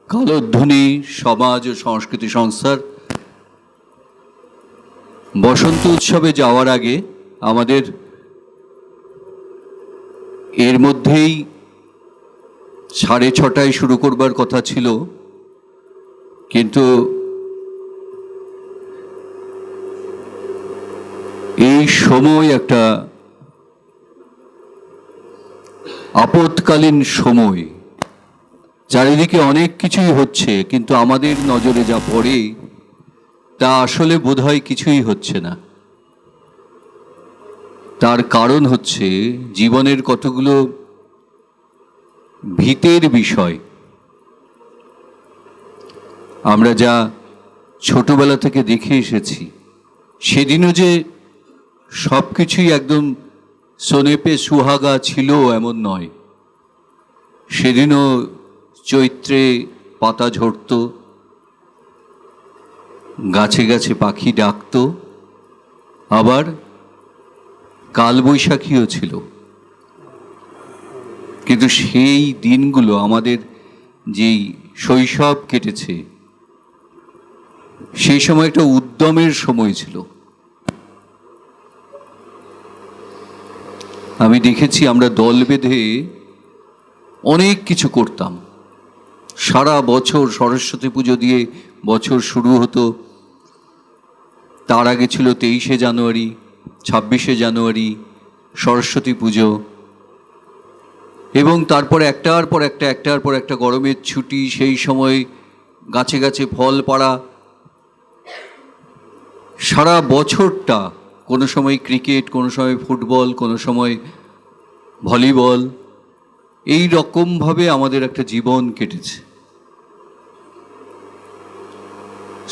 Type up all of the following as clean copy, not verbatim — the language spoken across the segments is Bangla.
কালোধ্বনি সমাজ ও সংস্কৃতি সংস্থার বসন্ত উৎসবে যাওয়ার আগে আমাদের এর মধ্যেই 6:30টায় শুরু করবার কথা ছিল, কিন্তু এই সময় একটা আপৎকালীন সময়, চারিদিকে অনেক কিছুই হচ্ছে, কিন্তু আমাদের নজরে যা পড়ে তা আসলে বোধহয় কিছুই হচ্ছে না। তার কারণ হচ্ছে জীবনের কতগুলো ভীতের বিষয়। আমরা যা ছোটবেলা থেকে দেখে এসেছি, সেদিনও যে সব কিছুই একদম সোনেপে সুহাগা ছিল এমন নয়। সেদিনও চৈত্রে পাতা ঝরত, গাছে গাছে পাখি ডাকত, আবার কালবৈশাখীও ছিল। কিন্তু সেই দিনগুলো, আমাদের যেই শৈশব কেটেছে, সেই সময় একটা উদ্যমের সময় ছিল। আমি দেখেছি আমরা দল বেঁধে অনেক কিছু করতাম। সারা বছর সরস্বতী পুজো দিয়ে বছর শুরু হতো। তার আগে ছিল 23শে জানুয়ারি, 26শে জানুয়ারি, সরস্বতী পুজো, এবং তারপর একটার পর একটা গরমের ছুটি। সেই সময় গাছে গাছে ফল পাড়া। সারা বছরটা কোনো সময় ক্রিকেট, কোনো সময় ফুটবল, কোনো সময় ভলিবল, এই রকমভাবে আমাদের একটা জীবন কেটেছে।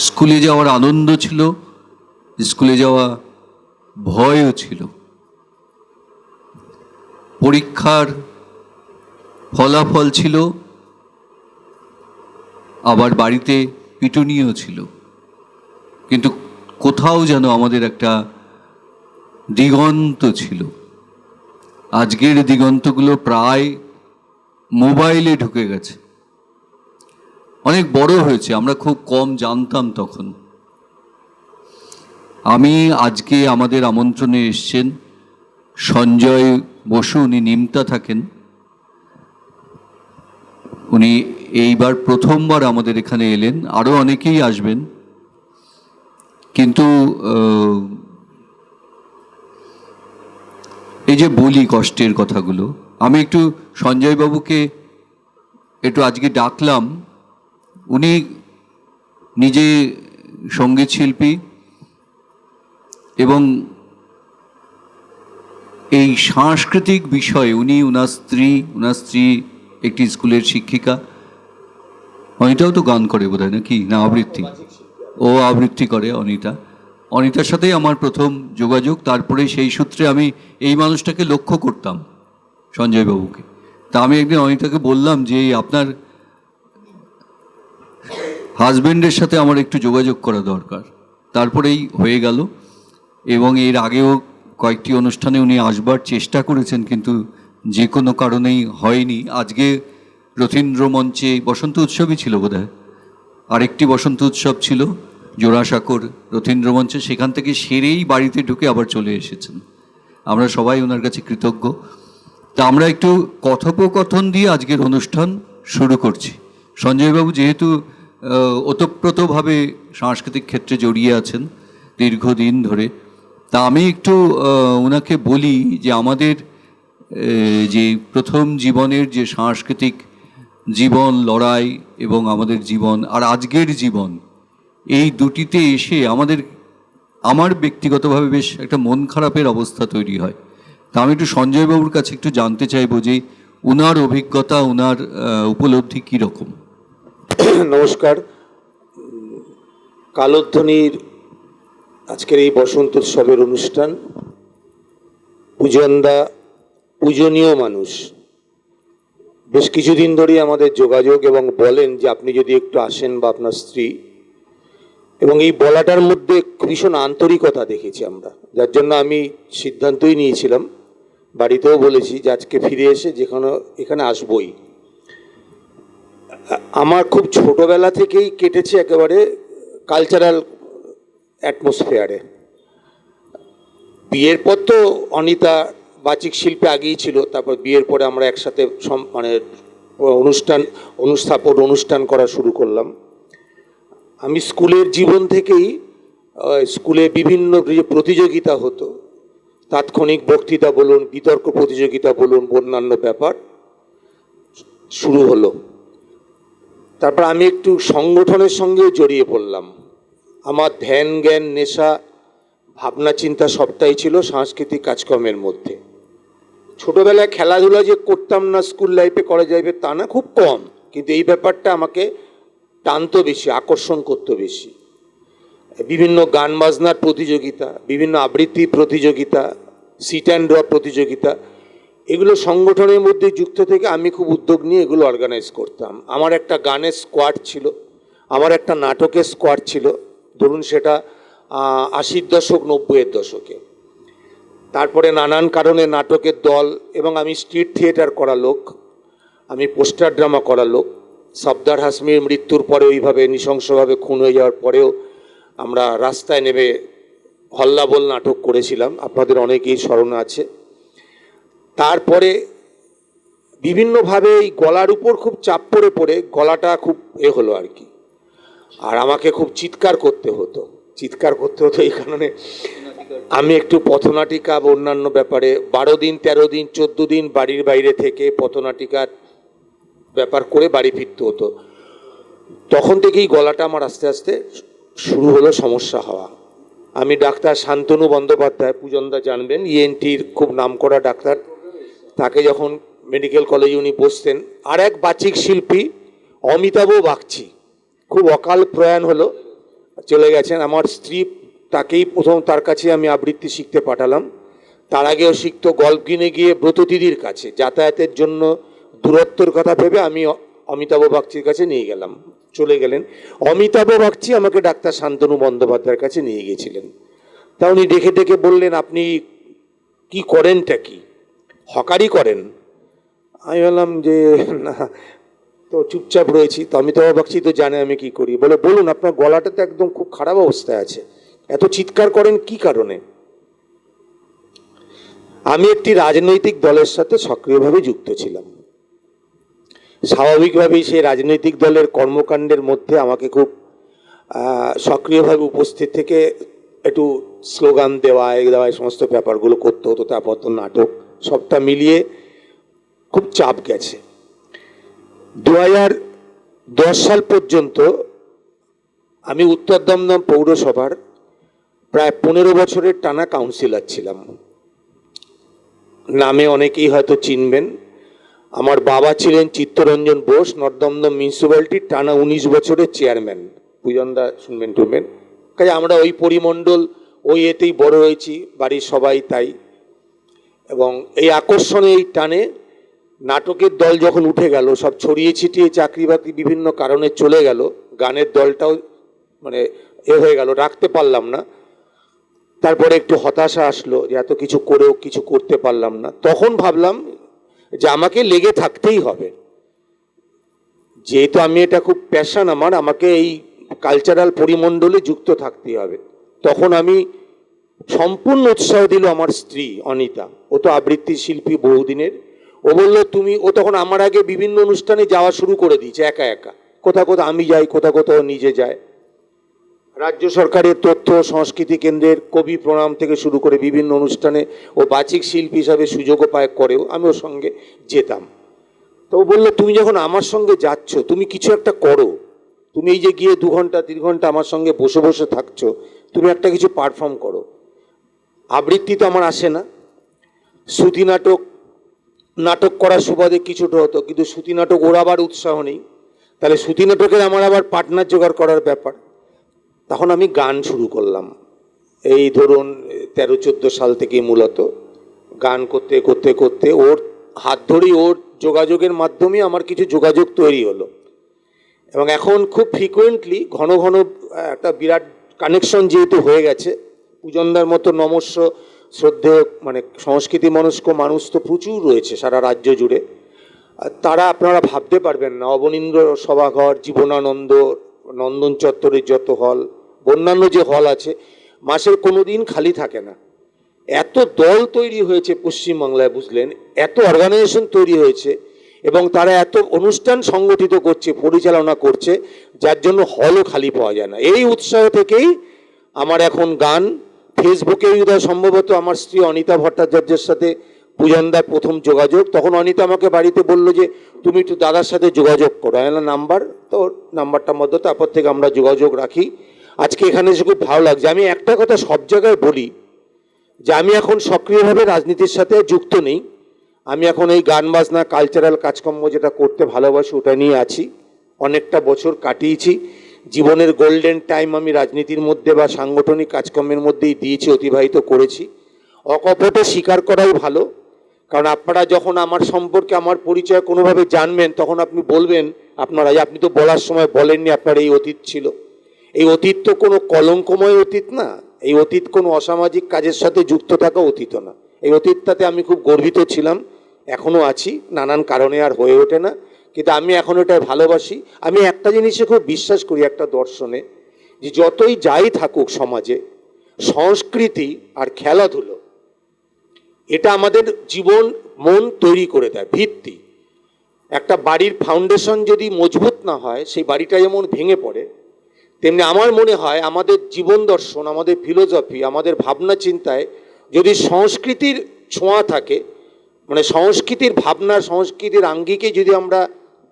স্কুলে যাওয়ার আনন্দ ছিল, স্কুলে যাওয়া ভয়ও ছিল। পরীক্ষার ফলাফল ছিল, আবার বাড়িতে পিটুনিও ছিল। কিন্তু কোথাও যেন আমাদের একটা দিগন্ত ছিল। আজকের দিগন্তগুলো প্রায় মোবাইলে ঢুকে গেছে। অনেক বড় হয়েছে, আমরা খুব কম জানতাম তখন। আমি আজকে আমাদের আমন্ত্রণে এসেছেন সঞ্জয় বসু, উনি নিমতা থাকেন। উনি এইবার প্রথমবার আমাদের এখানে এলেন, আরও অনেকেই আসবেন। কিন্তু এই যে বলি কষ্টের কথাগুলো, আমি একটু সঞ্জয়বাবুকে একটু আজকে ডাকলাম। উনি নিজে সঙ্গীত শিল্পী এবং এই সাংস্কৃতিক বিষয়ে ওনার স্ত্রী একটি স্কুলের শিক্ষিকা। অনিতাও তো গান করে বোধহয়, নাকি? না, আবৃত্তি। ও আবৃত্তি করে অনিতার সাথেই আমার প্রথম যোগাযোগ। তারপরে সেই সূত্রে আমি এই মানুষটাকে লক্ষ্য করতাম, সঞ্জয়বাবুকে। তা আমি একদিন অনিতাকে বললাম যে আপনার হাজব্যান্ডের সাথে আমার একটু যোগাযোগ করা দরকার। তারপরেই হয়ে গেল। এবং এর আগেও কয়েকটি অনুষ্ঠানে উনি আসবার চেষ্টা করেছেন, কিন্তু যে কোনো কারণেই হয়নি। আজকে রথীন্দ্র মঞ্চে বসন্ত উৎসবই ছিল বোধহয়, আরেকটি বসন্ত উৎসব ছিল জোড়াসাঁকোর রথীন্দ্র মঞ্চে। সেখান থেকে সেরেই বাড়িতে ঢুকে আবার চলে এসেছেন। আমরা সবাই ওনার কাছে কৃতজ্ঞ। তা আমরা একটু কথোপকথন দিয়ে আজকের অনুষ্ঠান শুরু করছি। সঞ্জয়বাবু যেহেতু ওতপ্রোতভাবে সাংস্কৃতিক ক্ষেত্রে জড়িয়ে আছেন দীর্ঘদিন ধরে, তা আমি একটু ওনাকে বলি যে আমাদের যে প্রথম জীবনের যে সাংস্কৃতিক জীবন, লড়াই, এবং আমাদের জীবন আর আজকের জীবন, এই দুটিতে এসে আমার ব্যক্তিগতভাবে বেশ একটা মন খারাপের অবস্থা তৈরি হয়। তা আমি একটু সঞ্জয়বাবুর কাছে একটু জানতে চাইবো যে উনার অভিজ্ঞতা, উনার উপলব্ধি কীরকম। নমস্কার। কালোধ্বনির আজকের এই বসন্ত উৎসবের অনুষ্ঠান, পূজনদা পূজনীয় মানুষ, বেশ কিছুদিন ধরেই আমাদের যোগাযোগ, এবং বলেন যে আপনি যদি একটু আসেন, বা আপনার স্ত্রী। এবং এই বলাটার মধ্যে ভীষণ আন্তরিকতা দেখেছি আমরা, যার জন্য আমি সিদ্ধান্তই নিয়েছিলাম, বাড়িতেও বলেছি যে আজকে ফিরে এসে এখানে আসবই। আমার খুব ছোটবেলা থেকেই কেটেছে একেবারে কালচারাল অ্যাটমসফিয়ারে। বিয়ের পর তো অনিতা বাচিক শিল্পে আগেই ছিল, তারপর বিয়ের পরে আমরা একসাথে মানে অনুষ্ঠান করা শুরু করলাম। আমি স্কুলের জীবন থেকেই স্কুলে বিভিন্ন যে প্রতিযোগিতা হতো, তাৎক্ষণিক বক্তৃতা বলুন, বিতর্ক প্রতিযোগিতা বলুন, অন্যান্য ব্যাপার শুরু হলো। তারপর আমি একটু সংগঠনের সঙ্গেও জড়িয়ে পড়লাম। আমার ধ্যান জ্ঞান নেশা ভাবনা চিন্তা সবটাই ছিল সাংস্কৃতিক কাজকর্মের মধ্যে। ছোটবেলায় খেলাধুলা যে করতাম না, স্কুল লাইফে করা যাবে তা না, খুব কম, কিন্তু এই ব্যাপারটা আমাকে টানতো বেশি, আকর্ষণ করতো বেশি। বিভিন্ন গান বাজনার প্রতিযোগিতা, বিভিন্ন আবৃত্তি প্রতিযোগিতা, সিট অ্যান্ড ড্র প্রতিযোগিতা, এগুলো সংগঠনের মধ্যে যুক্ত থেকে আমি খুব উদ্যোগ নিয়ে এগুলো অর্গানাইজ করতাম। আমার একটা গানের স্কোয়াড ছিল, আমার একটা নাটকের স্কোয়াড ছিল, ধরুন সেটা 80-র দশক 90-এর দশকে। তারপরে নানান কারণে নাটকের দল, এবং আমি স্ট্রিট থিয়েটার করা লোক, আমি পোস্টার ড্রামা করা লোক। সফদার হাসমির মৃত্যুর পরে ওইভাবে নৃশংসভাবে খুন হয়ে যাওয়ার পরেও আমরা রাস্তায় নেমে হল্লাবোল নাটক করেছিলাম, আপনাদের অনেকেই স্মরণ আছে। তারপরে বিভিন্নভাবে এই গলার উপর খুব চাপ পড়ে পড়ে গলাটা খুব হলো আর কি, আর আমাকে খুব চিৎকার করতে হতো এই কারণে আমি একটু পথনাটিকা বা অন্যান্য ব্যাপারে 12 দিন 13 দিন 14 দিন বাড়ির বাইরে থেকে পথনাটিকার ব্যাপার করে বাড়ি ফিরতে হতো। তখন থেকেই গলাটা আমার আস্তে আস্তে শুরু হলো সমস্যা হওয়া। আমি ডাক্তার শান্তনু বন্দ্যোপাধ্যায়, পূজনদা জানবেন, ইএনটির খুব নামকরা ডাক্তার, তাকে যখন মেডিকেল কলেজে উনি বসতেন, আর এক বাচিক শিল্পী অমিতাভ বাগচি, খুব অকাল প্রয়াণ হলো, চলে গেছেন। আমার স্ত্রী তাকেই প্রথম তার কাছে আমি আবৃত্তি শিখতে পাঠালাম। তার আগেও শিখতো গল্পগিনে গিয়ে ব্রতদিদির কাছে, যাতায়াতের জন্য দূরত্বর কথা ভেবে আমি অমিতাভ বাগচির কাছে নিয়ে গেলাম, চলে গেলেন। অমিতাভ বাগচি আমাকে ডাক্তার শান্তনু বন্দ্যোপাধ্যায়ের কাছে নিয়ে গিয়েছিলেন। তা উনি দেখে দেখে বললেন, আপনি কি করেনটা কি, হকারি করেন? আমি বললাম যে না, তো চুপচাপ রয়েছি। তো অমিতাভ বাগচি তো জানে আমি কি করি, বলে বলুন আপনার গলাটা তো একদম খুব খারাপ অবস্থায় আছে, এত চিৎকার করেন কি কারণে? আমি একটি রাজনৈতিক দলের সাথে সক্রিয়ভাবে যুক্ত ছিলাম। স্বাভাবিকভাবেই সেই রাজনৈতিক দলের কর্মকাণ্ডের মধ্যে আমাকে খুব সক্রিয়ভাবে উপস্থিত থেকে একটু স্লোগান দেওয়া এই সমস্ত ব্যাপারগুলো করতে হতো। তারপর তো নাটক, সবটা মিলিয়ে খুব চাপ গেছে। 2010 সাল পর্যন্ত আমি উত্তর দমদম পৌরসভার প্রায় 15 বছরের টানা কাউন্সিলর ছিলাম। নামে অনেকেই হয়তো চিনবেন। আমার বাবা ছিলেন চিত্তরঞ্জন বোস, নর্থ দমদম মিউনিসিপ্যালিটির টানা 19 বছরের চেয়ারম্যান। পূজনদা শুনবেন টুনবেন, কাজে আমরা ওই পরিমণ্ডল ওই এতেই বড় হয়েছি, বাড়ির সবাই তাই। এবং এই আকর্ষণে এই টানে নাটকের দল যখন উঠে গেল, সব ছড়িয়ে ছিটিয়ে চাকরি বাকরি বিভিন্ন কারণে চলে গেল, গানের দলটাও মানে হয়ে গেল, রাখতে পারলাম না। তারপরে একটু হতাশা আসলো যে এত কিছু করেও কিছু করতে পারলাম না। তখন ভাবলাম যে আমাকে লেগে থাকতেই হবে, যেহেতু আমি এটা খুব প্যাশন আমার, আমাকে এই কালচারাল পরিমণ্ডলে যুক্ত থাকতেই হবে। তখন আমি সম্পূর্ণ উৎসাহ দিল আমার স্ত্রী অনিতা, ও তো আবৃত্তি শিল্পী বহুদিনের। ও বলল তুমি, ও তখন আমার আগে বিভিন্ন অনুষ্ঠানে যাওয়া শুরু করে দিয়েছে একা একা, কোথাও কোথাও আমি যাই, কোথাও কোথাও নিজে যায়। রাজ্য সরকারের তথ্য সংস্কৃতি কেন্দ্রের কবি প্রণাম থেকে শুরু করে বিভিন্ন অনুষ্ঠানে ও বাচিক শিল্পী হিসাবে সুযোগও পায়, করেও আমি ওর সঙ্গে যেতাম। তো ও বললো তুমি যখন আমার সঙ্গে যাচ্ছ, তুমি কিছু একটা করো, তুমি এই যে গিয়ে 2 ঘন্টা 3 ঘন্টা আমার সঙ্গে বসে বসে থাকছো, তুমি একটা কিছু পারফর্ম করো। আবৃত্তি তো আমার আসে না, শ্রুতি নাটক করার সুবাদে কিছুটা হতো, কিন্তু শ্রুতি নাটক ওর আবার উৎসাহ নেই, তাহলে শ্রুতি নাটকের আমার আবার পার্টনার জোগাড় করার ব্যাপার। তখন আমি গান শুরু করলাম, এই ধরুন 13-14 সাল থেকে মূলত গান করতে করতে করতে ওর হাত ধরেই, ওর যোগাযোগের মাধ্যমে আমার কিছু যোগাযোগ তৈরি হলো। এবং এখন খুব ফ্রিকুয়েন্টলি ঘন ঘন একটা বিরাট কানেকশন যেহেতু হয়ে গেছে, পূজনদার মতো নমস্য শ্রদ্ধেয় মানে সংস্কৃতি মনস্ক মানুষ তো প্রচুর রয়েছে সারা রাজ্য জুড়ে। আর তারা আপনারা ভাবতে পারবেন না, অবনীন্দ্র সভাঘর, জীবনানন্দ, নন্দন চত্বরের যত হল, অন্যান্য যে হল আছে, মাসের কোনো দিন খালি থাকে না। এত দল তৈরি হয়েছে পশ্চিমবাংলায়, বুঝলেন, এত অর্গানাইজেশন তৈরি হয়েছে এবং তারা এত অনুষ্ঠান সংগঠিত করছে, পরিচালনা করছে, যার জন্য হলও খালি পাওয়া যায় না। এই উৎসাহ থেকেই আমার এখন গান, ফেসবুকে সম্ভবত আমার স্ত্রী অনিতা ভট্টাচার্যের সাথে পূজনদার প্রথম যোগাযোগ। তখন অনিতা আমাকে বাড়িতে বললো যে তুমি একটু দাদার সাথে যোগাযোগ করো, আমার নাম্বার, তো নাম্বারটার মধ্যে তারপর থেকে আমরা যোগাযোগ রাখি। আজকে এখানে এসে খুব ভালো লাগছে। আমি একটা কথা সব জায়গায় বলি যে আমি এখন সক্রিয়ভাবে রাজনীতির সাথে যুক্ত নেই। আমি এখন এই গান বাজনা কালচারাল কাজকর্ম যেটা করতে ভালোবাসি ওটা নিয়ে আছি। অনেকটা বছর কাটিয়েছি, জীবনের গোল্ডেন টাইম আমি রাজনীতির মধ্যে বা সাংগঠনিক কাজকর্মের মধ্যেই দিয়েছি, অতিবাহিত করেছি। অকপটে স্বীকার করাই ভালো, কারণ আপনারা যখন আমার সম্পর্কে, আমার পরিচয় কোনোভাবে জানবেন, তখন আপনি বলবেন, আপনারা আপনি তো বলার সময় বলেননি আপনার এই অতীত ছিল। এই অতীত তো কোনো কলঙ্কময় অতীত না, এই অতীত কোনো অসামাজিক কাজের সাথে যুক্ত থাকা অতীত না। এই অতীতটাতে আমি খুব গর্বিত ছিলাম, এখনও আছি, নানান কারণে আর হয়ে ওঠে না, কিন্তু আমি এখন ওটাই ভালোবাসি। আমি একটা জিনিসে খুব বিশ্বাস করি, একটা দর্শনে, যে যতই যাই থাকুক সমাজে, সংস্কৃতি আর খেলাধুলো এটা আমাদের জীবন মন তৈরি করে দেয়, ভিত্তি। একটা বাড়ির ফাউন্ডেশন যদি মজবুত না হয়, সেই বাড়িটা যেমন ভেঙে পড়ে, তেমনি আমার মনে হয় আমাদের জীবন দর্শন, আমাদের ফিলোসফি, আমাদের ভাবনা চিন্তায় যদি সংস্কৃতির ছোঁয়া থাকে, মানে সংস্কৃতির ভাবনা, সংস্কৃতির আঙ্গিকে যদি আমরা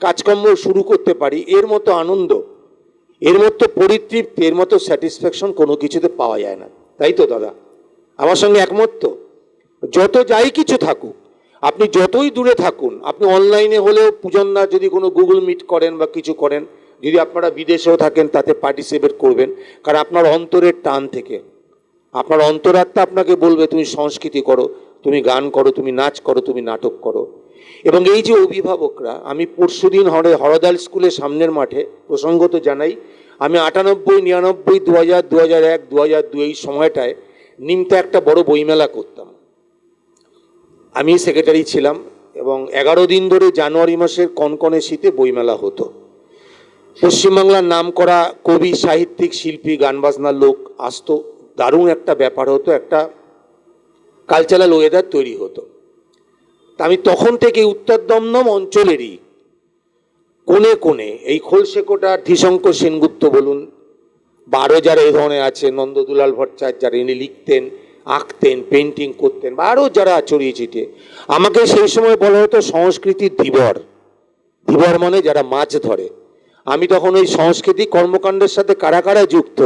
কাজকর্ম শুরু করতে পারি, এর মতো আনন্দ, এর মতো পরিতৃপ্তি, এর মতো স্যাটিসফ্যাকশন কোনো কিছুতে পাওয়া যায় না। তাই তো দাদা, আমার সঙ্গে একমত তো? যত যাই কিছু থাকুক, আপনি যতই দূরে থাকুন, আপনি অনলাইনে হলেও পূজনদা যদি কোনো গুগল মিট করেন বা কিছু করেন, যদি আপনারা বিদেশেও থাকেন তাতে পার্টিসিপেট করবেন, কারণ আপনার অন্তরের টান থেকে, আপনার অন্তরাত্মা আপনাকে বলবে তুমি সংস্কৃতি করো, তুমি গান করো, তুমি নাচ করো, তুমি নাটক করো। এবং এই যে অভিভাবকরা, আমি পরশুদিন হরদাল স্কুলের সামনের মাঠে প্রসঙ্গত জানাই, আমি 98, 99, 2000, 2001, 2002 এই সময়টায় নিমতে একটা বড় বইমেলা করতাম। আমি সেক্রেটারি ছিলাম এবং 11 দিন ধরে জানুয়ারি মাসের কনকনে শীতে বইমেলা হতো। পশ্চিমবাংলার নাম করা কবি, সাহিত্যিক, শিল্পী, গান বাজনার লোক আসতো, দারুণ একটা ব্যাপার হতো, একটা কালচারাল ওয়েদার তৈরি হতো। তা আমি তখন থেকে উত্তর দমদম অঞ্চলেরই কোণে কোণে, এই খোলশেকোটা, ধীশঙ্কর সেনগুপ্ত বলুন, বা আরও যারা এই ধরনের আছে, নন্দদুলাল ভট্টাচার্য, যারা ইনি লিখতেন, আঁকতেন, পেন্টিং করতেন, বা আরও যারা ছড়িয়ে ছিটিয়ে, আমাকে সেই সময় বলা হতো সংস্কৃতির ধীবর। ধীবর মানে যারা মাছ ধরে। আমি তখন ওই সাংস্কৃতিক কর্মকাণ্ডের সাথে কারা কারা যুক্ত,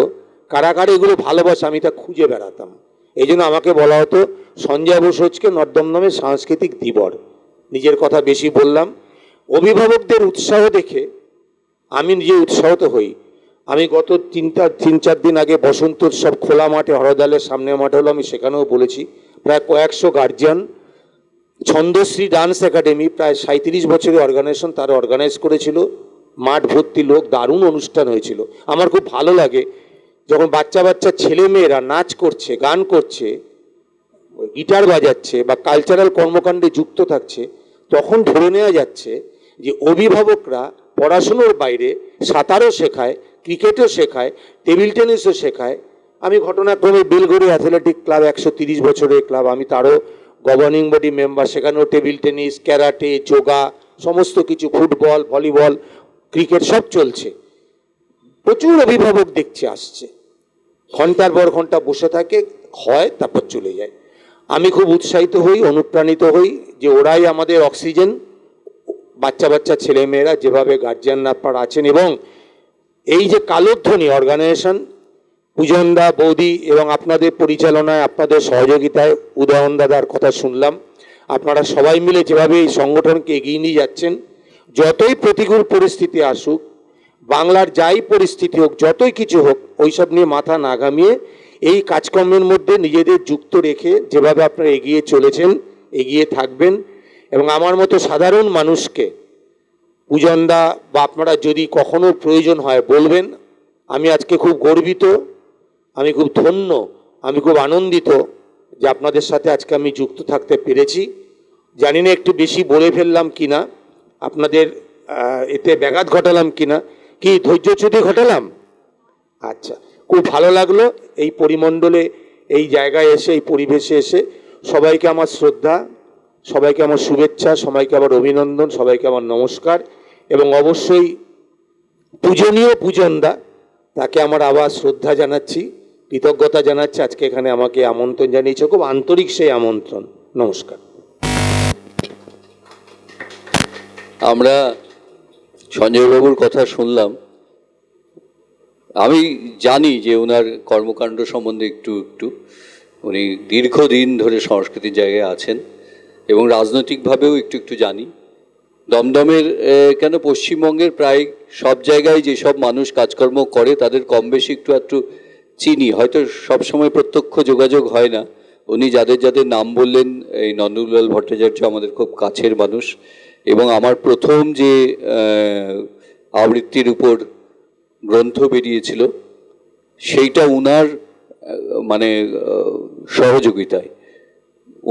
কারা কারা এগুলো ভালোবাসে, আমি তা খুঁজে বেড়াতাম। এই জন্য আমাকে বলা হতো সঞ্জয় বসুজকে নর্দমদমের সাংস্কৃতিক ধীবর। নিজের কথা বেশি বললাম। অভিভাবকদের উৎসাহ দেখে আমি নিজে উৎসাহিত হই। আমি গত 3-4 দিন আগে বসন্ত উৎসব খোলা মাঠে, হরদালের সামনে মাঠে হলো, আমি সেখানেও বলেছি, প্রায় কয়েকশো গার্জিয়ান, ছন্দশ্রী ডান্স একাডেমি, প্রায় 37 বছরের অর্গানাইজেশন, তারা অর্গানাইজ করেছিল, মাঠ ভর্তি লোক, দারুণ অনুষ্ঠান হয়েছিল। আমার খুব ভালো লাগে যখন বাচ্চা বাচ্চা ছেলে মেয়েরা নাচ করছে, গান করছে, গিটার বাজাচ্ছে বা কালচারাল কর্মকাণ্ডে যুক্ত থাকছে, তখন ধরে নেওয়া যাচ্ছে যে অভিভাবকরা পড়াশুনোর বাইরে সাঁতারও শেখায়, ক্রিকেটও শেখায়, টেবিল টেনিসও শেখায়। আমি ঘটনাক্রমে বেলঘড়ি অ্যাথলেটিক ক্লাব, 130 বছরের ক্লাব, আমি তারও গভর্নিং বডি মেম্বার। সেখানেও টেবিল টেনিস, ক্যারাটে, যোগা, সমস্ত কিছু, ফুটবল, ভলিবল, ক্রিকেট সব চলছে। প্রচুর অভিভাবক দেখছে আসছে, ঘন্টার পর ঘন্টা বসে থাকে, হয় তারপর চলে যায়। আমি খুব উৎসাহিত হই, অনুপ্রাণিত হই যে ওরাই আমাদের অক্সিজেন। বাচ্চা বাচ্চা ছেলেমেয়েরা যেভাবে গার্জিয়ানরা আপনারা আছেন, এবং এই যে কালোধ্বনি অর্গানাইজেশন, পূজনদা, বৌদি এবং আপনাদের পরিচালনায়, আপনাদের সহযোগিতায়, উদয়ন দাদার কথা শুনলাম, আপনারা সবাই মিলে যেভাবে এই সংগঠনকে এগিয়ে নিয়ে যাচ্ছেন, যতই প্রতিকূল পরিস্থিতি আসুক, বাংলার যাই পরিস্থিতি হোক, যতই কিছু হোক, ওইসব নিয়ে মাথা না ঘামিয়ে এই কাজকর্মের মধ্যে নিজেদের যুক্ত রেখে যেভাবে আপনারা এগিয়ে চলেছেন, এগিয়ে থাকবেন। এবং আমার মতো সাধারণ মানুষকে পূজনদা বা আপনারা যদি কখনো প্রয়োজন হয় বলবেন। আমি আজকে খুব গর্বিত, আমি খুব ধন্য, আমি খুব আনন্দিত যে আপনাদের সাথে আজকে আমি যুক্ত থাকতে পেরেছি। জানি না একটু বেশি বলে ফেললাম কি না, আপনাদের এতে ব্যাঘাত ঘটালাম কিনা, কি ধৈর্যচ্যুতি ঘটালাম? আচ্ছা, খুব ভালো লাগলো এই পরিমণ্ডলে, এই জায়গায় এসে, এই পরিবেশে এসে। সবাইকে আমার শ্রদ্ধা, সবাইকে আমার শুভেচ্ছা, সবাইকে আমার অভিনন্দন, সবাইকে আমার নমস্কার। এবং অবশ্যই পূজনীয় পূজনদা, তাকে আমার আবার শ্রদ্ধা জানাচ্ছি, কৃতজ্ঞতা জানাচ্ছি, আজকে এখানে আমাকে আমন্ত্রণ জানিয়েছে, খুব আন্তরিক সেই আমন্ত্রণ। নমস্কার। আমরা সঞ্জয়বাবুর কথা শুনলাম। আমি জানি যে ওনার কর্মকাণ্ড সম্বন্ধে একটু একটু, উনি দীর্ঘদিন ধরে সংস্কৃতির জায়গায় আছেন এবং রাজনৈতিকভাবেও একটু একটু জানি। দমদমের কেন পশ্চিমবঙ্গের প্রায় সব জায়গায় যেসব মানুষ কাজকর্ম করে তাদের কম বেশি একটু একটু চিনি, হয়তো সবসময় প্রত্যক্ষ যোগাযোগ হয় না। উনি যাদের যাদের নাম বললেন, এই নন্দলাল ভট্টাচার্য আমাদের খুব কাছের মানুষ, এবং আমার প্রথম যে আবৃত্তির উপর গ্রন্থ বেরিয়েছিল সেইটা উনার মানে সহযোগিতায়।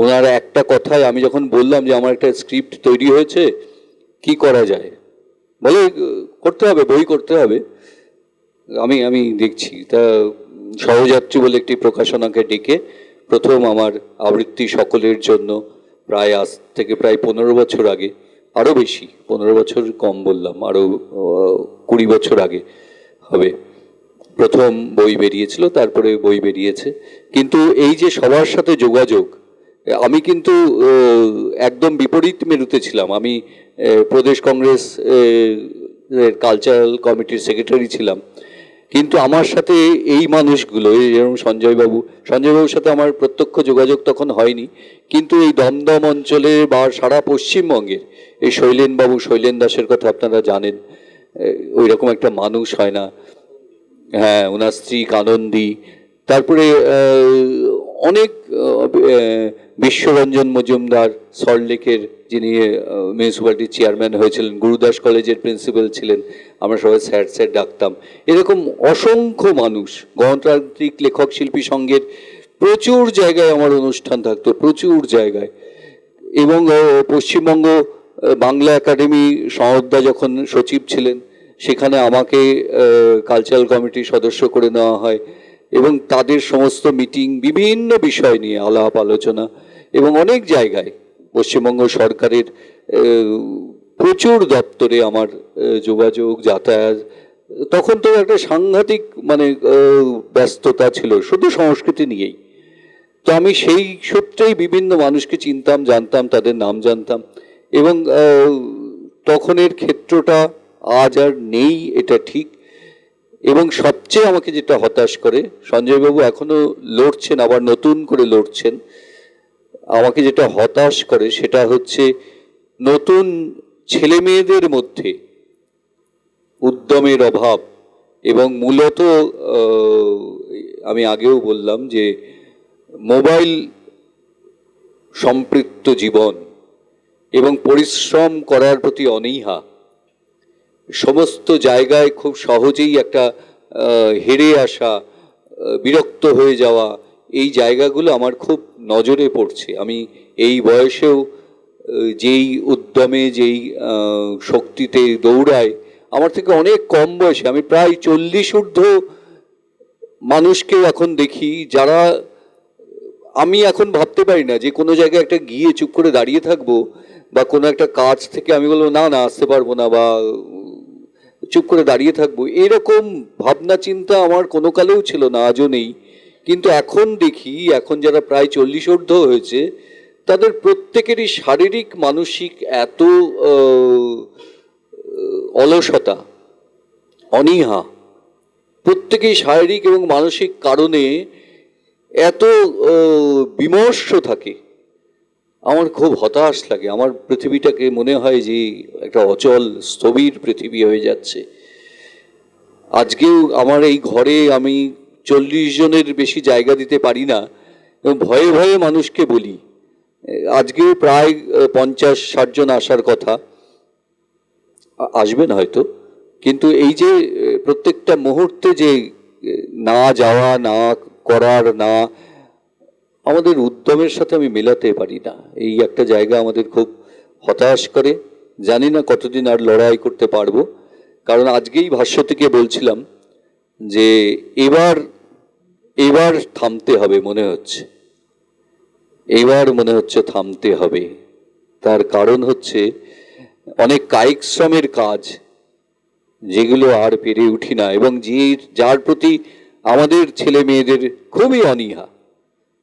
ওনার একটা কথায় আমি যখন বললাম যে আমার একটা স্ক্রিপ্ট তৈরি হয়েছে, কি করা যায়, বলে করতে হবে, বই করতে হবে। আমি আমি দেখছি। তা সহযাত্রী বলে একটি প্রকাশনাকে ডেকে প্রথম আমার আবৃত্তি সকলের জন্য প্রায় আজ থেকে প্রায় 15 বছর আগে, আরও বেশি, 15 বছর কম বললাম, আরও 20 বছর আগে হবে, প্রথম বই বেরিয়েছিল, তারপরে বই বেরিয়েছে। কিন্তু এই যে সবার সাথে যোগাযোগ, আমি কিন্তু একদম বিপরীত মেরুতে ছিলাম। আমি প্রদেশ কংগ্রেস কালচারাল কমিটির সেক্রেটারি ছিলাম, কিন্তু আমার সাথে এই মানুষগুলো, যেরকম সঞ্জয়বাবুর সাথে আমার প্রত্যক্ষ যোগাযোগ তখন হয়নি, কিন্তু এই দমদম অঞ্চলে বা সারা পশ্চিমবঙ্গের এই শৈলেন দাসের কথা আপনারা জানেন, ওই রকম একটা মানুষ হয় না। হ্যাঁ, ওনার স্ত্রী কানন্দী, তারপরে অনেক বিশ্বরঞ্জন মজুমদার সল্টলেকের, যিনি মিউনিসিপ্যালিটির চেয়ারম্যান হয়েছিলেন, গুরুদাস কলেজের প্রিন্সিপাল ছিলেন, আমরা সবাই স্যার স্যার ডাকতাম। এরকম অসংখ্য মানুষ, গণতান্ত্রিক লেখক শিল্পী সংঘের প্রচুর জায়গায় আমার অনুষ্ঠান থাকতো, প্রচুর জায়গায়। এবং পশ্চিমবঙ্গ বাংলা একাডেমি সনদদা যখন সচিব ছিলেন, সেখানে আমাকে কালচারাল কমিটির সদস্য করে নেওয়া হয় এবং তাদের সমস্ত মিটিং, বিভিন্ন বিষয় নিয়ে আলাপ আলোচনা, এবং অনেক জায়গায় পশ্চিমবঙ্গ সরকারের প্রচুর দপ্তরে আমার যোগাযোগ, যাতায়াত। তখন তো একটা সাংঘাতিক মানে ব্যস্ততা ছিল শুধু সংস্কৃতি নিয়েই। তো আমি সেই সূত্রেই বিভিন্ন মানুষকে চিনতাম, জানতাম, তাদের নাম জানতাম। এবং তখনের ক্ষেত্রটা আজ আর নেই, এটা ঠিক। এবং সবচেয়ে আমাকে যেটা হতাশ করে, সঞ্জয়বাবু এখনো লড়ছেন, আবার নতুন করে লড়ছেন, আমাকে যেটা হতাশ করে সেটা হচ্ছে নতুন ছেলে মেয়েদের মধ্যে উদ্যমের অভাব। এবং মূলত আমি আগেও বললাম যে মোবাইল সম্পৃক্ত জীবন এবং পরিশ্রম করার প্রতি অনীহা, সমস্ত জায়গায় খুব সহজেই একটা হেরে আসা, বিরক্ত হয়ে যাওয়া, এই জায়গাগুলো আমার খুব নজরে পড়ছে। আমি এই বয়সেও যেই উদ্যমে, যেই শক্তিতে দৌড়ায়, আমার থেকে অনেক কম বয়সে, আমি প্রায় 40 ঊর্ধ্ব মানুষকেও এখন দেখি, যারা আমি এখন ভাবতে পারি না যে কোনো জায়গায় একটা গিয়ে চুপ করে দাঁড়িয়ে থাকবো, বা কোনো একটা কাজ থেকে আমি বলবো না না আসতে পারবো না, বা চুপ করে দাঁড়িয়ে থাকবো, এরকম ভাবনা চিন্তা আমার কোনো কালেও ছিল না, আজও নেই। কিন্তু এখন দেখি, এখন যারা প্রায় 40 ঊর্ধ্ব হয়েছে, তাদের প্রত্যেকেরই শারীরিক মানসিক এত অলসতা, অনীহা, প্রত্যেকেই শারীরিক এবং মানসিক কারণে এত বিমর্ষ থাকে। আমার খুব হতাশ লাগে। আমার পৃথিবীটাকে মনে হয় যে একটা অচল স্থবির পৃথিবী হয়ে যাচ্ছে। আজকেও আমার এই ঘরে আমি 40 জনের বেশি জায়গা দিতে পারি না, এবং ভয়ে ভয়ে মানুষকে বলি। আজকেও প্রায় 50-60 জন আসার কথা, আসবেন হয়তো, কিন্তু এই যে প্রত্যেকটা মুহূর্তে যে না যাওয়া, না করার, না আমাদের উদ্যমের সাথে আমি মেলাতে পারি না, এই একটা জায়গা আমাদের খুব হতাশ করে। জানি না কতদিন আর লড়াই করতে পারবো, কারণ আজকেই ভাষ্য থেকে বলছিলাম যে এবার এবার থামতে হবে মনে হচ্ছে, এবার মনে হচ্ছে থামতে হবে। তার কারণ হচ্ছে অনেক কায়িক শ্রমের কাজ যেগুলো আর পেরে উঠি না, এবং যার প্রতি আমাদের ছেলে মেয়েদের খুবই অনীহা,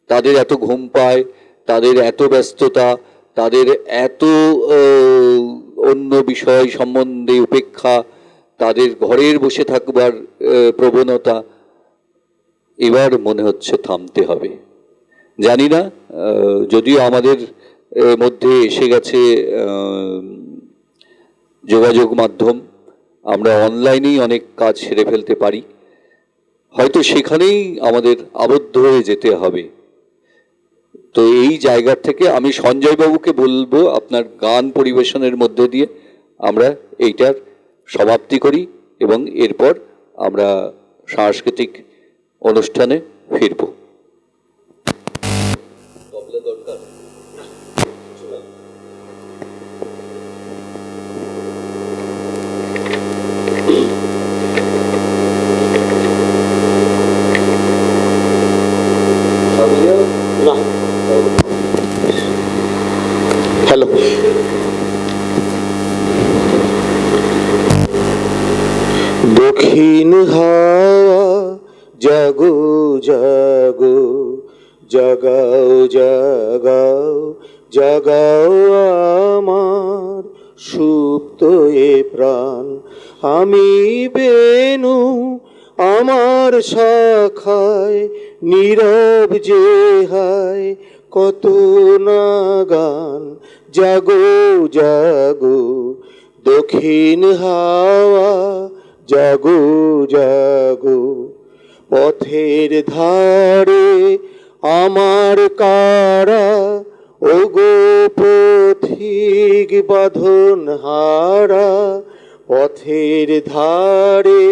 তাদের এত ঘুম পায়, তাদের এত ব্যস্ততা, তাদের এত অন্য বিষয় সম্বন্ধে উপেক্ষা, তাদের ঘরের বসে থাকবার প্রবণতা, এবার মনে হচ্ছে থামতে হবে। জানি না, যদিও আমাদের মধ্যে এসে গেছে যোগাযোগ মাধ্যম, আমরা অনলাইনেই অনেক কাজ সেরে ফেলতে পারি, হয়তো সেখানেই আমাদের আবদ্ধ হয়ে যেতে হবে। তো এই জায়গা থেকে আমি সঞ্জয়বাবুকে বলবো আপনার গান পরিবেশনের মধ্যে দিয়ে আমরা এইটার সমাপ্তি করি, এবং এরপর আমরা সাংস্কৃতিক অনুষ্ঠানে ফিরব। না, হ্যালো। দক্ষিণ হাওয়া জাগো জাগো, জাগাও জাগাও জাগাও আমার সুপ্ত এ প্রাণ। আমি বেনু আমার শাখায় নীরব যে হায় কত না গান। জাগো জাগো দক্ষিণ হাওয়া জাগো জাগো, পথের ধারে আমার কারা ওগো পথিক বাঁধন হারা। পথের ধারে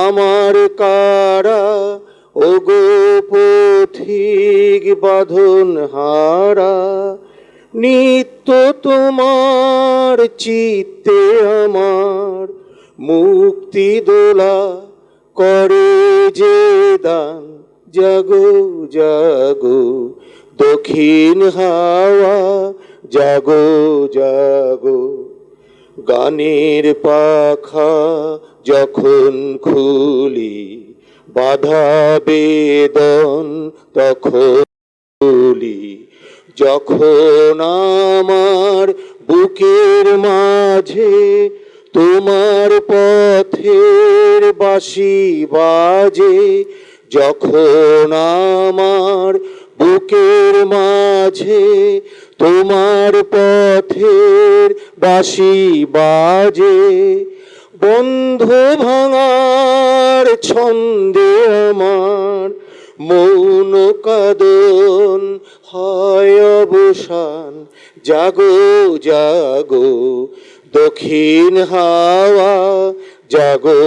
আমার কারা ওগো পথিক বাঁধন হারা। নিত্য তোমার চিত্তে আমার মুক্তি দোলা করে যে দান। জাগো জাগো দক্ষিণ হাওয়া জাগো জাগো, গানের পাখা যখন খুলি বাধা বেদন তখন তুলি। যখন আমার বুকের মাঝে তোমার পথের বাঁশি বাজে, যখন আমার বুকের মাঝে তোমার পথের বাঁশি বাজে। বন্ধ ভাঙার ছন্দে আমার মৌন কাদন হয় অবসান। জাগো জাগো দক্ষিণ হাওয়া জাগো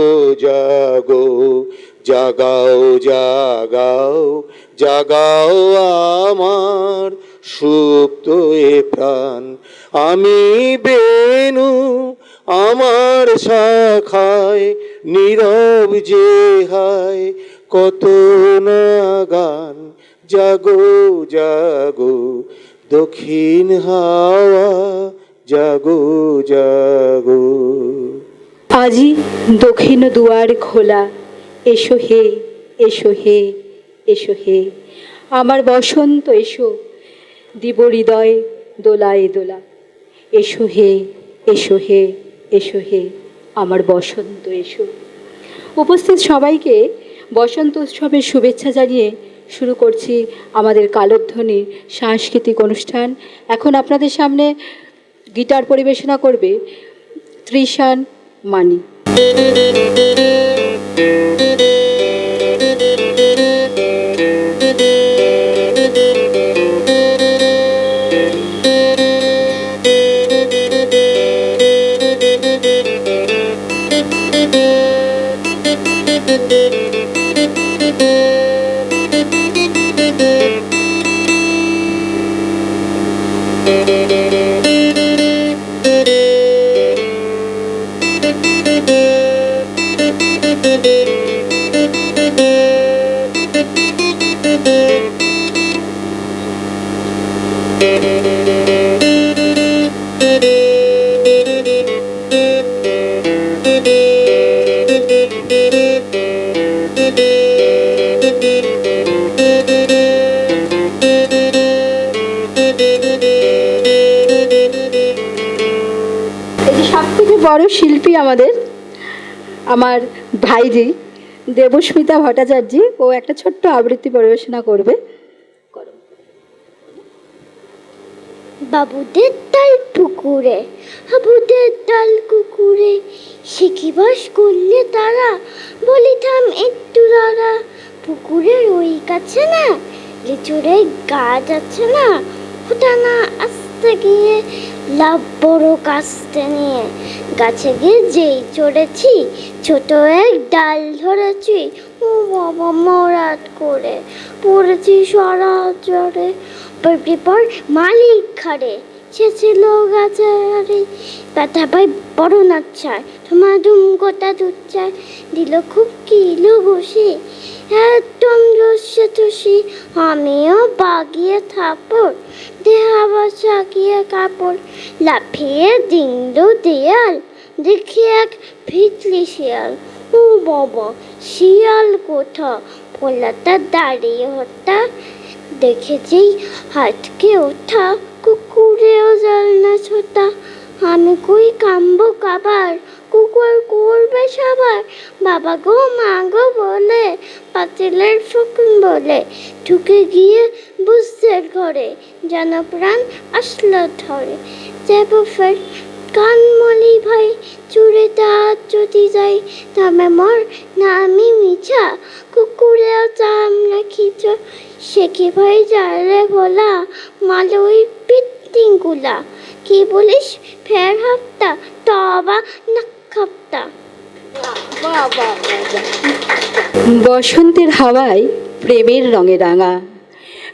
জাগো, জাগাও জাগাও জাগাও আমার সুপ্ত এ প্রাণ। আমি বেনু আমার শাখায় নীরব যে হায় কত না গান। জাগো জাগো দক্ষিণ হাওয়া জাগো জাগো। আজি দক্ষিণ দুয়ার খোলা, এসো হে এসো হে এসো হে আমার বসন্ত এসো, দিব হৃদয় দোলায় দোলা। এসো হে এসো হে এসো হে আমার বসন্ত এসো। উপস্থিত সবাইকে বসন্ত উৎসবের শুভেচ্ছা জানিয়ে শুরু করছি আমাদের কালধ্বনির সাংস্কৃতিক অনুষ্ঠান। এখন আপনাদের সামনে গিটার পরিবেশনা করবে ত্রিশান মানি। বড় শিল্পী আমার ভাইজি দেবস্মিতা ভট্টাচার্য, ও একটা ছোট্ট আবৃত্তি পরিবেশনা করবে। বাবুদের ডাল পুকুরে, হাবুদের ডাল কুকুরে, সে কি বাস করলে তারা, বলি থাম একটু দাঁড়া। পুকুরের ওই কাছে না লিচুরের গাছ আছে না, ওটা না আস্তে গিয়ে লাভ বড় কাস্তে নিয়ে, গাছে গিয়ে যেই চড়েছি ছোট এক ডাল ধরেছি, ও বাবা মরাত করে পড়েছি সারা জড়ে। পর মালিক খাড়ে, সে ছিল গাছে ব্যথা পাই বড় নাচ্ছায়, তোমার দুমকোটা দুধ চায় দিল খুব কিলো বসে, একদম রসে তুষি আমিও বাগিয়ে থাপড়, দেহা বাসা গিয়ে কাপড়, লাফিয়ে দিল দেয়াল, দেখি এক ভিতলি শিয়াল। ও বাবা শিয়াল কোথা, পোলাটা দাঁড়িয়ে হতা, দেখেছি হাতকে ওঠা, কুকুরেও জল না ছোটা। আমি কই কামবো কাবার, কুকুর করবে সবার, বাবা গো মা গো বলে পাতিলের ফুকুন বলে, ঢুকে গিয়ে বুঝদের ঘরে, যেন প্রাণ আসলো ধরে। যাবো ফের কানমলি ভাই, চুরে দাঁত যদি যাই, তবে মর না আমি মিছা, কুকুরেও চাম না খিচ, সে কি ভাই জালে বলা, মালুই পিটিঙ্গুলা, কি বলিস ফের হাফতা, তবা না খাপ্তা। বসন্তের হাওয়ায় প্রেমের রঙে রাঙা,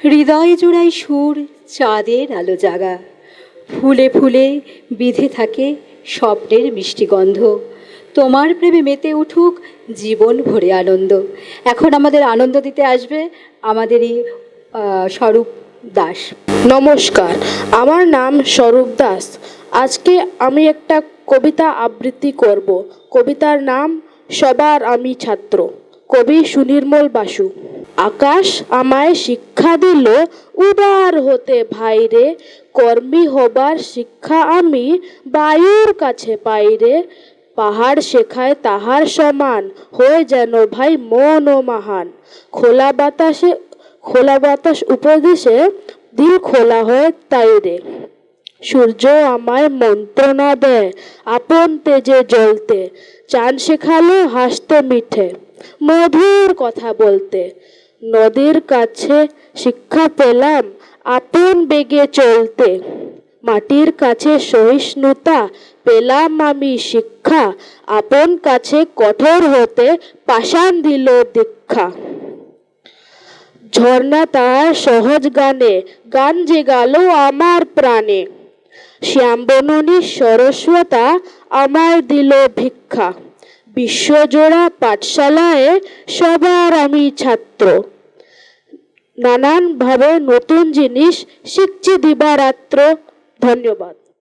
হৃদয় জোড়ায় সুর চাঁদের আলো জাগা, ফুলে ফুলে বিধে থাকে স্বপ্নের মিষ্টি গন্ধ, তোমার প্রেমে মেতে উঠুক জীবন ভরে আনন্দ। এখন আমাদের আনন্দ দিতে আসবে আমাদেরই স্বরূপ দাস। নমস্কার, আমার নাম স্বরূপ দাস। আজকে আমি একটা কবিতা আবৃত্তি করব। কবিতার নাম সবার আমি ছাত্র। কবি সুনির্মল বাসু। আকাশ আমায় শিক্ষা দিল উদার হতে ভাইরে, কর্মী হবার শিক্ষা আমি বায়ুর কাছে পাইরে, পাহাড় শেখায় তাহার সমান, হয়ে যেন ভাই মন ও মহান, খোলা বাতাস উপদেশে দিল খোলা হয় তাই রে, সূর্য আমায় মন্ত্রণা দেয় আপন তেজে জ্বলতে, চাঁদ শেখালো হাসতে মিঠে মধুর কথা বলতে, নদীর কাছে শিক্ষা পেলাম আপন বেগে চলতে, মাটির কাছে সহিষ্ণুতা পেলাম আমি শিক্ষা, আপন কাছে কঠোর হতে পাষাণ দিল দীক্ষা। ঝর্ণা তার সহজ গানে গান জেগালো আমার প্রাণে, শ্যামবননী সরস্বতা আমায় দিল ভিক্ষা, বিশ্বজোড়া পাঠশালায় সবার আমি ছাত্র, নানানভাবে নতুন জিনিস শিখছি দিবারাত্র। ধন্যবাদ।